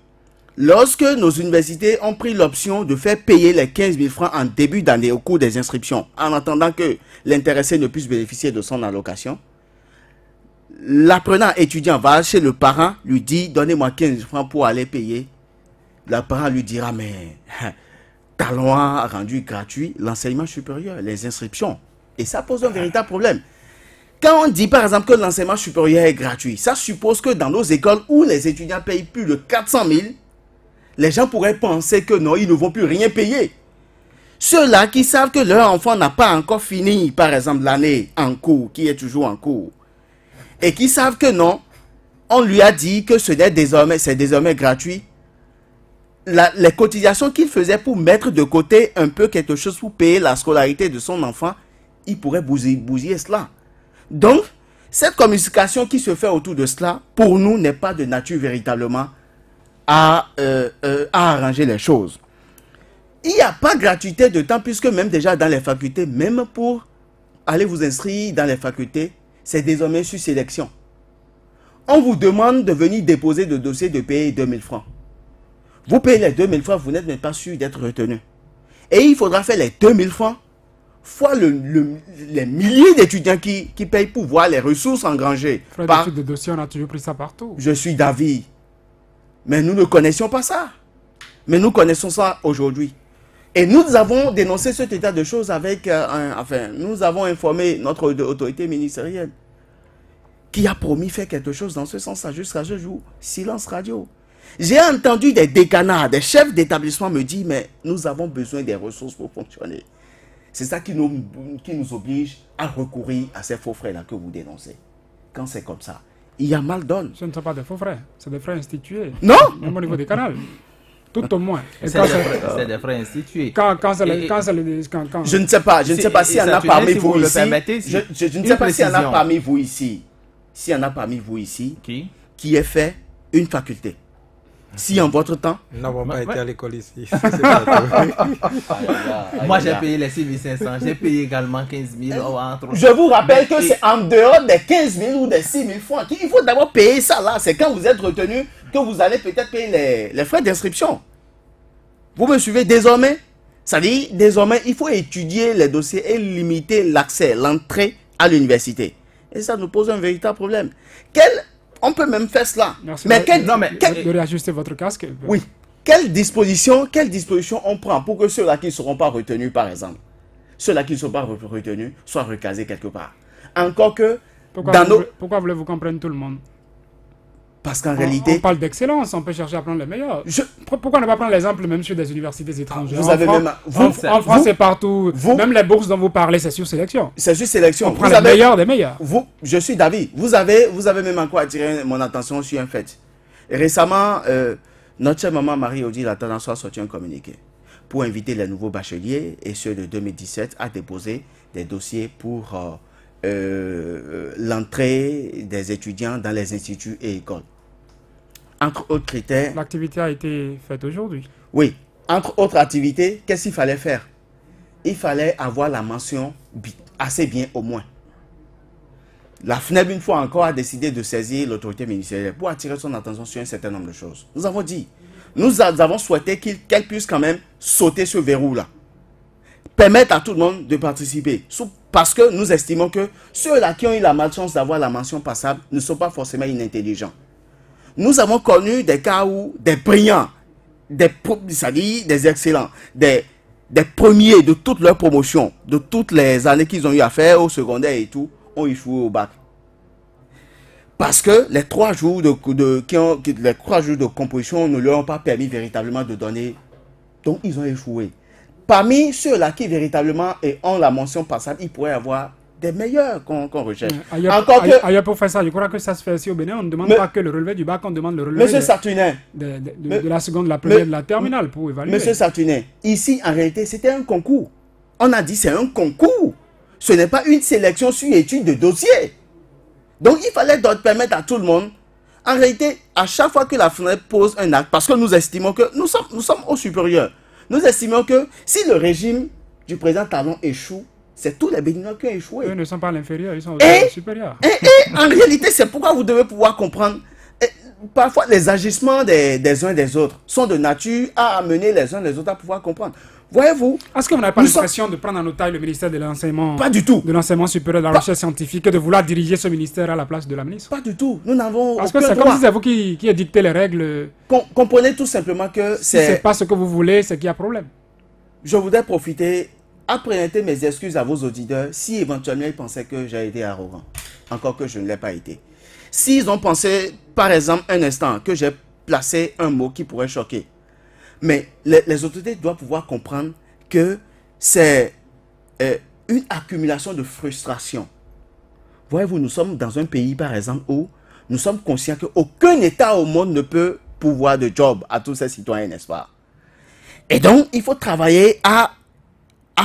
lorsque nos universités ont pris l'option de faire payer les 15 000 francs en début d'année au cours des inscriptions, en attendant que l'intéressé ne puisse bénéficier de son allocation, l'apprenant étudiant va chez le parent, lui dit, donnez-moi 15 000 francs pour aller payer. Le parent lui dira, mais ta loi a rendu gratuit l'enseignement supérieur, les inscriptions. Et ça pose un véritable problème. Quand on dit par exemple que l'enseignement supérieur est gratuit, ça suppose que dans nos écoles où les étudiants payent plus de 400 000, les gens pourraient penser que non, ils ne vont plus rien payer. Ceux-là qui savent que leur enfant n'a pas encore fini, par exemple, l'année en cours, qui est toujours en cours, et qui savent que non, on lui a dit que c'est désormais gratuit. Les cotisations qu'il faisait pour mettre de côté un peu quelque chose pour payer la scolarité de son enfant, il pourrait bousiller cela. Donc, cette communication qui se fait autour de cela, pour nous, n'est pas de nature véritablement à arranger les choses. Il n'y a pas de gratuité de temps, puisque même déjà dans les facultés, même pour aller vous inscrire dans les facultés, c'est désormais sur sélection. On vous demande de venir déposer le dossier, de payer 2000 francs. Vous payez les 2000 francs, vous n'êtes même pas sûr d'être retenu. Et il faudra faire les 2000 francs fois les milliers d'étudiants qui payent pour voir les ressources engrangées. Frais d'études de dossier, on a toujours pris ça partout. Je suis d'avis. Mais nous ne connaissions pas ça. Mais nous connaissons ça aujourd'hui. Et nous avons dénoncé cet état de choses avec... nous avons informé notre autorité ministérielle qui a promis faire quelque chose dans ce sens jusqu'à ce jour. Silence radio. J'ai entendu des décanards, des chefs d'établissement me dire, mais nous avons besoin des ressources pour fonctionner. C'est ça qui nous oblige à recourir à ces faux frais-là que vous dénoncez. Quand c'est comme ça, il y a mal donne. Ce ne sont pas des faux frais, c'est des frais institués. Non. Même au niveau des canaux. Tout au moins. C'est des frais institués. Je ne sais pas, s'il y en a parmi vous ici. Je ne sais pas s'il y en a parmi vous ici. S'il y en a parmi vous ici qui ait fait une faculté. Si en votre temps... Nous n'avons pas été à l'école ici. Moi, j'ai payé les 6 500. J'ai payé également 15 000. Je vous rappelle que c'est en dehors des 15 000 ou des 6 000 francs. Il faut d'abord payer ça là. C'est quand vous êtes retenu que vous allez peut-être payer les frais d'inscription. Vous me suivez désormais? Ça dit, désormais, il faut étudier les dossiers et limiter l'accès, l'entrée à l'université. Et ça nous pose un véritable problème. On peut même faire cela. Merci de réajuster votre casque. Oui. Quelle disposition on prend pour que ceux-là qui ne seront pas retenus, par exemple, ceux-là qui ne sont pas retenus, soient recasés quelque part? Encore que... Pourquoi voulez-vous qu'on prenne tout le monde? Parce qu'en réalité... On parle d'excellence, on peut chercher à prendre les meilleurs. Pourquoi ne pas prendre l'exemple même sur des universités étrangères? En France et partout, même les bourses dont vous parlez, c'est sur sélection. C'est sur sélection. On prend les meilleurs des meilleurs. Je suis d'avis. Vous avez même encore attiré mon attention sur un fait. Récemment, notre chère maman Marie-Odile Lattanassoa a sorti un communiqué pour inviter les nouveaux bacheliers et ceux de 2017 à déposer des dossiers pour l'entrée des étudiants dans les instituts et écoles. Entre autres critères... L'activité a été faite aujourd'hui. Oui. Entre autres activités, qu'est-ce qu'il fallait faire? Il fallait avoir la mention assez bien au moins. la FNEB, une fois encore, a décidé de saisir l'autorité ministérielle pour attirer son attention sur un certain nombre de choses. Nous avons dit, nous avons souhaité qu'elle puisse quand même sauter ce verrou-là. Permettre à tout le monde de participer. Parce que nous estimons que ceux-là qui ont eu la malchance d'avoir la mention passable ne sont pas forcément inintelligents. Nous avons connu des cas où des brillants, c'est-à-dire des excellents, des premiers de toute leur promotion, de toutes les années qu'ils ont eu à faire au secondaire et tout, ont échoué au bac. Parce que les 3 jours de composition ne leur ont pas permis véritablement de donner. Donc ils ont échoué. Parmi ceux-là qui véritablement ont la mention passable, il pourrait y avoir des meilleurs qu'on recherche. Ailleurs, pour faire ça, je crois que ça se fait aussi au Bénin. On ne demande pas que le relevé du bac, on demande le relevé de la seconde, de la première, de la terminale pour évaluer. Monsieur Sartunet, ici en réalité c'était un concours. On a dit c'est un concours. Ce n'est pas une sélection sur étude de dossier. Donc il fallait permettre à tout le monde. En réalité, à chaque fois que la FNEB pose un acte, parce que nous estimons que nous sommes au supérieur. Nous estimons que si le régime du président Talon échoue, c'est tous les Béninois qui ont échoué. Eux ne sont pas à l'inférieur, ils sont au supérieur. Et en réalité, c'est pourquoi vous devez pouvoir comprendre. Parfois, les agissements des uns et des autres sont de nature à amener les uns et les autres à pouvoir comprendre. Voyez-vous? Est-ce que vous n'avez pas l'impression de prendre en otage le ministère de l'enseignement? Pas du tout. De l'enseignement supérieur, de la recherche scientifique, et de vouloir diriger ce ministère à la place de la ministre? Pas du tout. Nous n'avons. Parce que c'est comme si c'est vous qui édictez les règles. Comprenez tout simplement que si c'est pas ce que vous voulez, c'est qu'il y a problème. Je voudrais profiter à présenter mes excuses à vos auditeurs si éventuellement ils pensaient que j'ai été arrogant. Encore que je ne l'ai pas été. S'ils ont pensé, par exemple, un instant, que j'ai placé un mot qui pourrait choquer. Mais les autorités doivent pouvoir comprendre que c'est une accumulation de frustration. Voyez-vous, nous sommes dans un pays, par exemple, où nous sommes conscients qu'aucun État au monde ne peut pourvoir de job à tous ses citoyens, n'est-ce pas? Et donc, il faut travailler à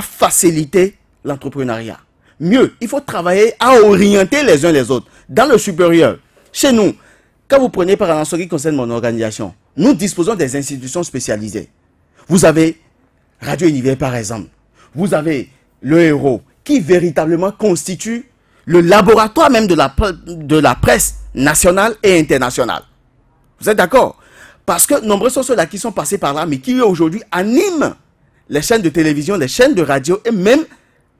faciliter l'entrepreneuriat. Mieux, il faut travailler à orienter les uns les autres. Dans le supérieur, chez nous, quand vous prenez par exemple ce qui concerne mon organisation, nous disposons des institutions spécialisées. Vous avez Radio Univers par exemple. Vous avez le Héros qui véritablement constitue le laboratoire même de la presse nationale et internationale. Vous êtes d'accord? Parce que nombreux sont ceux-là qui sont passés par là, mais qui aujourd'hui animent les chaînes de télévision, les chaînes de radio et même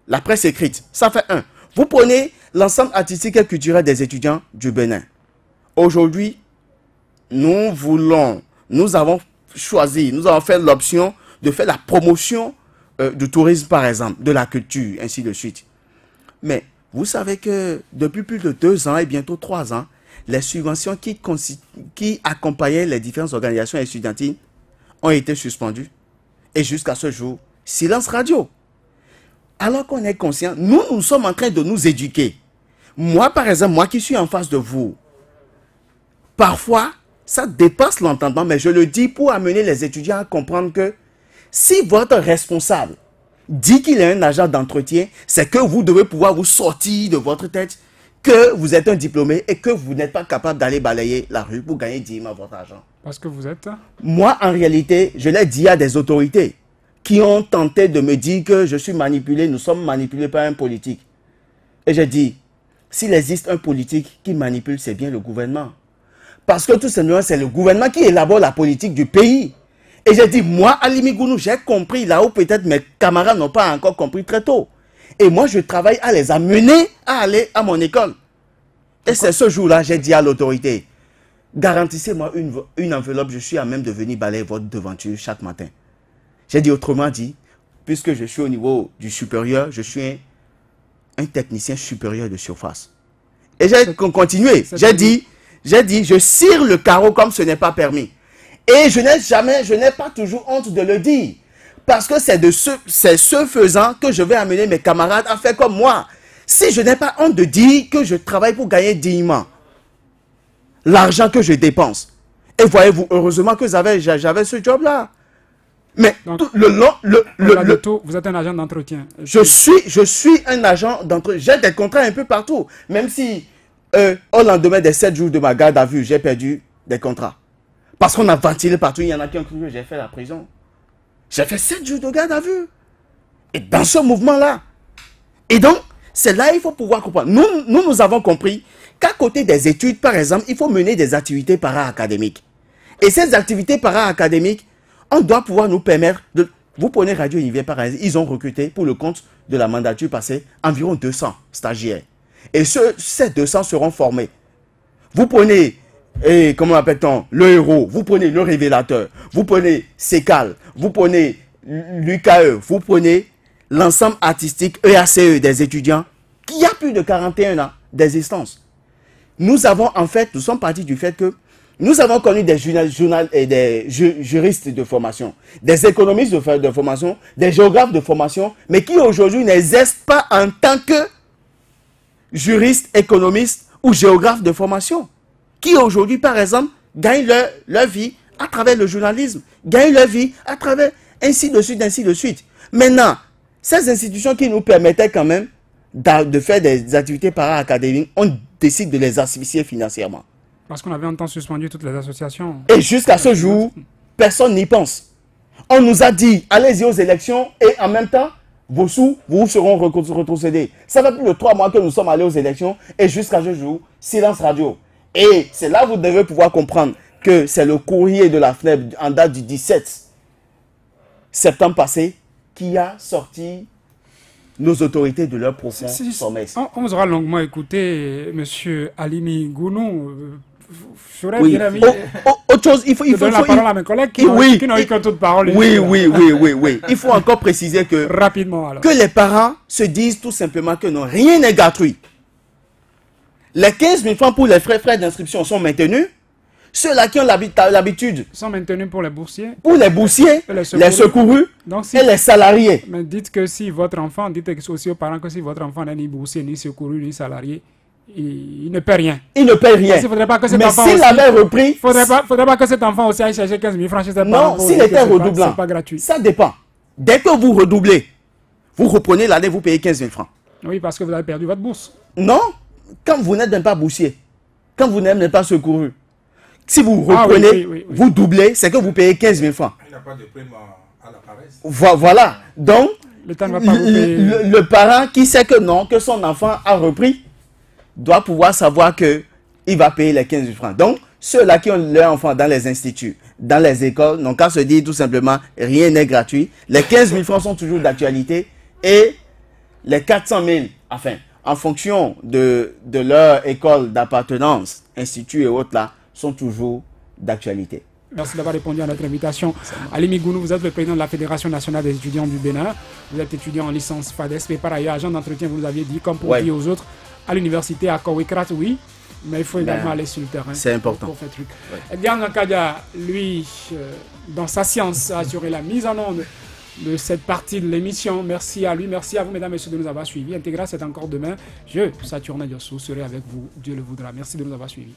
la presse écrite. Ça fait un. Vous prenez l'ensemble artistique et culturel des étudiants du Bénin. Aujourd'hui, nous avons choisi, nous avons fait l'option de faire la promotion du tourisme par exemple, de la culture, ainsi de suite. Mais vous savez que depuis plus de 2 ans et bientôt 3 ans, les subventions qui accompagnaient les différentes organisations étudiantines ont été suspendues. Et jusqu'à ce jour, silence radio. Alors qu'on est conscient, nous sommes en train de nous éduquer. Moi, par exemple, moi qui suis en face de vous, parfois, ça dépasse l'entendement, mais je le dis pour amener les étudiants à comprendre que si votre responsable dit qu'il est un agent d'entretien, c'est que vous devez pouvoir vous sortir de votre tête que vous êtes un diplômé et que vous n'êtes pas capable d'aller balayer la rue pour gagner dignement votre argent. Parce que vous êtes... Moi, en réalité, je l'ai dit à des autorités qui ont tenté de me dire que je suis manipulé, nous sommes manipulés par un politique. Et j'ai dit, s'il existe un politique qui manipule, c'est bien le gouvernement. Parce que tout simplement, c'est le gouvernement qui élabore la politique du pays. Et j'ai dit, moi, Alimi Gounou, j'ai compris là où peut-être mes camarades n'ont pas encore compris très tôt. Et moi, je travaille à les amener à aller à mon école. Et c'est ce jour-là, j'ai dit à l'autorité, garantissez-moi une enveloppe, je suis à même de venir balayer votre devanture chaque matin. J'ai dit autrement dit, puisque je suis au niveau du supérieur, je suis un technicien supérieur de surface. Et j'ai continué. J'ai dit, je cire le carreau comme ce n'est pas permis. Et je n'ai pas toujours honte de le dire. Parce que c'est ce faisant que je vais amener mes camarades à faire comme moi. Si je n'ai pas honte de dire que je travaille pour gagner dignement l'argent que je dépense. Et voyez-vous, heureusement que j'avais ce job-là. Mais donc, tout, vous êtes un agent d'entretien. Je suis un agent d'entretien. J'ai des contrats un peu partout. Même si au lendemain des 7 jours de ma garde à vue, j'ai perdu des contrats. Parce qu'on a ventilé partout. Il y en a qui ont cru que j'ai fait la prison. J'ai fait 7 jours de garde à vue. Et dans ce mouvement-là. Et donc, C'est là qu'il faut pouvoir comprendre. Nous avons compris qu'à côté des études, par exemple, il faut mener des activités para-académiques. Et ces activités para-académiques, on doit pouvoir nous permettre de... Vous prenez Radio Univers, par exemple, ils ont recruté pour le compte de la mandature passée environ 200 stagiaires. Et ces 200 seront formés. Vous prenez, comment appelle-t-on, le héros, vous prenez le révélateur, vous prenez CECAL, vous prenez l'UKE, vous prenez l'ensemble artistique EACE des étudiants qui a plus de 41 ans d'existence. Nous avons en fait, nous sommes partis du fait que nous avons connu des juristes de formation, des économistes de formation, des géographes de formation, mais qui aujourd'hui n'exercent pas en tant que juristes, économistes ou géographes de formation, qui aujourd'hui, par exemple, gagnent leur vie à travers le journalisme, gagnent leur vie à travers ainsi de suite, ainsi de suite. Maintenant, ces institutions qui nous permettaient quand même de faire des activités para-académiques, on décide de les asphyxier financièrement. Parce qu'on avait un temps suspendu toutes les associations. Et jusqu'à ce jour, personne n'y pense. On nous a dit, allez-y aux élections et en même temps, vos sous vous seront retrocédés. Ça fait plus de 3 mois que nous sommes allés aux élections et jusqu'à ce jour, silence radio. Et c'est là que vous devez pouvoir comprendre que c'est le courrier de la FNEP en date du 17 septembre passé qui a sorti nos autorités de leur profond sommeil. On vous aura longuement écouté, M. Alimi Gounou. Oui. Autre chose, il faut la parole à mes collègues qui n'ont eu que toute parole. Oui. Il faut encore préciser que, rapidement, alors, que les parents se disent tout simplement que non, rien n'est gratuit. Les 15 000 francs pour les frais d'inscription sont maintenus. Ceux-là qui ont l'habitude sont maintenus pour les boursiers. Pour les boursiers, les secourus donc, et les salariés. Mais dites que si votre enfant, dites aussi aux parents que si votre enfant n'est ni boursier, ni secouru, ni salarié, il ne paie rien. Il ne paie rien. Faudrait pas que cet mais enfant s'il avait repris... Faudrait pas que cet enfant aussi aille chercher 15 000 francs chez ses parents. Non, s'il était redoublant, c'est pas gratuit. Ça dépend. Dès que vous redoublez, vous reprenez l'année, vous payez 15 000 francs. Oui, parce que vous avez perdu votre bourse. Non, quand vous n'êtes même pas boursier, quand vous n'êtes même pas secouru, si vous reprenez, vous doublez, c'est que vous payez 15 000 francs. Il n'y a pas de prime à la paresse. Voilà. Donc, le parent qui sait que non, que son enfant a repris, doit pouvoir savoir qu'il va payer les 15 000 francs. Donc, ceux-là qui ont leur enfant dans les instituts, dans les écoles, n'ont qu'à se dire tout simplement, rien n'est gratuit. Les 15 000 francs sont toujours d'actualité et les 400 000, enfin, en fonction de leur école d'appartenance, institut et autres là, sont toujours d'actualité. Merci d'avoir répondu à notre invitation. Alimi Gounou, vous êtes le président de la Fédération nationale des étudiants du Bénin. Vous êtes étudiant en licence FADESP et par ailleurs agent d'entretien, vous nous aviez dit, comme pour dire aux autres, à l'université à Kowikrat, oui, mais il faut également aller sur le terrain. C'est important. Pour faire truc. Edgar Nakadia, lui, dans sa science, a assuré la mise en onde de cette partie de l'émission. Merci à lui, merci à vous, mesdames et messieurs, de nous avoir suivis. Intégral, c'est encore demain. Je, Saturne Diossou, serai avec vous, Dieu le voudra. Merci de nous avoir suivis.